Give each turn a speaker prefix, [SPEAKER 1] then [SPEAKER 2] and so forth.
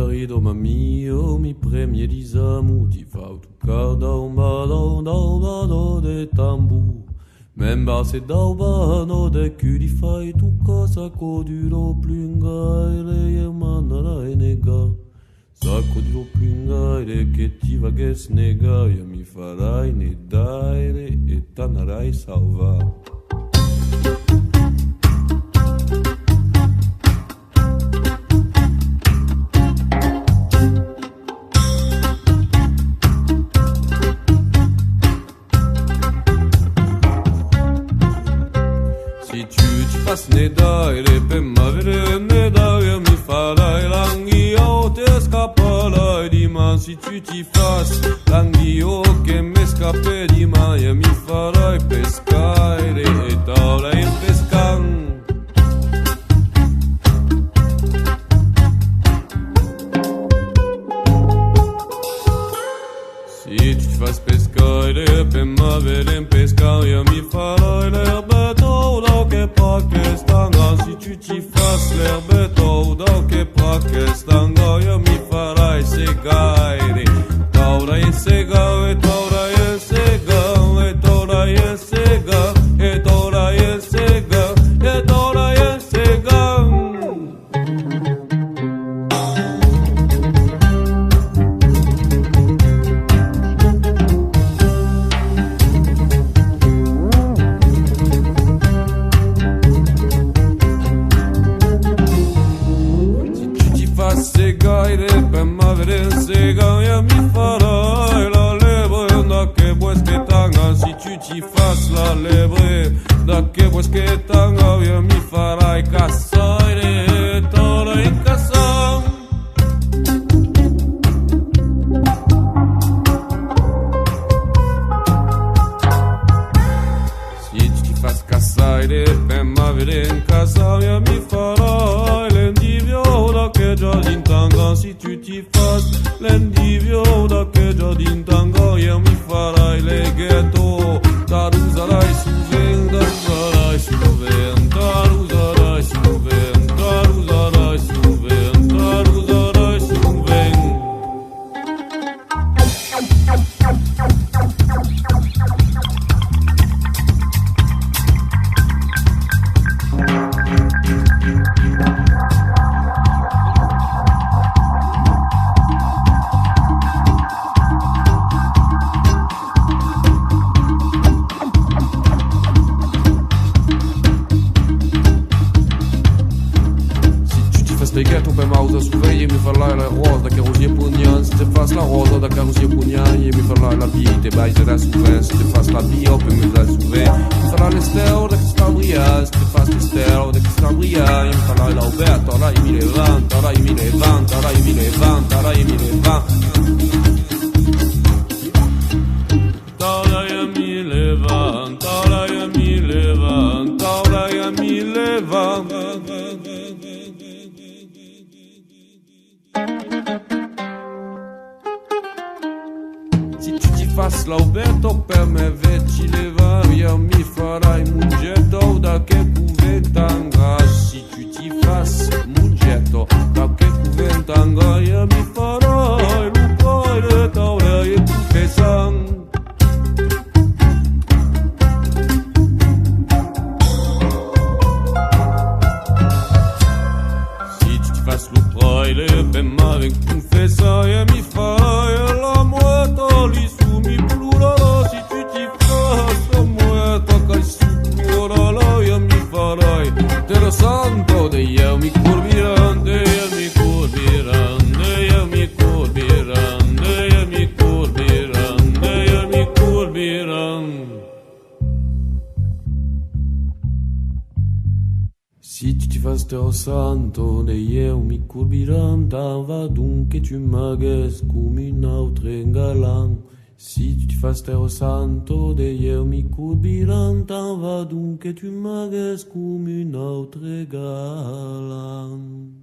[SPEAKER 1] preferido mio, mi premier disamo, ti fa tu cada un bado de tambour. Men basse daubano de cul fai tu cosa coduro plungaire manara e nega. Sacco di plungaire che ti vages nega, io mi farai ne daire e t'anarai salva. Nedaire pe m'avere nedaire mi farai l'anghio te scapperai di man si tu ti fas l'anghio che me scappe di man e mi farai pescare e t'aurai in pescan. Si tu ti fas pescare pe m'avere in pescan e mi farai l'erbetto da che Pakistanga, si tu ti fas l'erbetto da che Pakistanga, io mi farai segare, t'aurai segare, t'aurai segare, e t'aurai segare, e t'aurai segare, e t'aurai segare. Segaire per m'avere segaia mi farai la lebre da che vuoi che tanga si tu ti fas la lebre da che vuoi che tanga io mi farai cassare t'aurai in cassa. Si tu ti fas cassare per m'avere in casa io mi farai l'endivio da che già d'intanga si tu ti fas l'endivio da che già d'intanga io mi farai le ghetto t'aruserai suven t'aruserai suven t'aruserai suven t'aruserai suven t'aruserai suven. Le ghetto per mausa suveglie mi farai la rosa da carosie pugnan, se te fas la rosa da carosie pugnan e mi farai la vie te baise da suven, se te fas la bio per me da suven, mi farai le stelle da Castambria, se te fas le stelle da Castambria e mi farai la Uberta, la 1020, la 1020, la 1020, la 1020. Tauraia 1020, tauraia 1020, tauraia 1020. Si tu ti fas l'auberto per me veci leva, io mi farai mungetto da che cuventanga. Si tu ti fas mungetto da che cuventanga, io mi farai l'upoire t'aurai e tu che sang. Si tu ti fas l'upoire per me confessa e mi farai la muerta lì su mi plurala. Si tu ti fas la muerta che su plurala io mi farai Tero santo de io mi curbiran, de io mi curbiran, de io mi curbiran, de io mi curbiran, de io mi curbiran. Si tu ti fas Tero santo de io mi curbiran, t'en va donc que tu m'agues comme une autre galant. Si tu ti fas Tero santo de io mi curbiran, t'en va donc que tu m'agues comme une autre galant.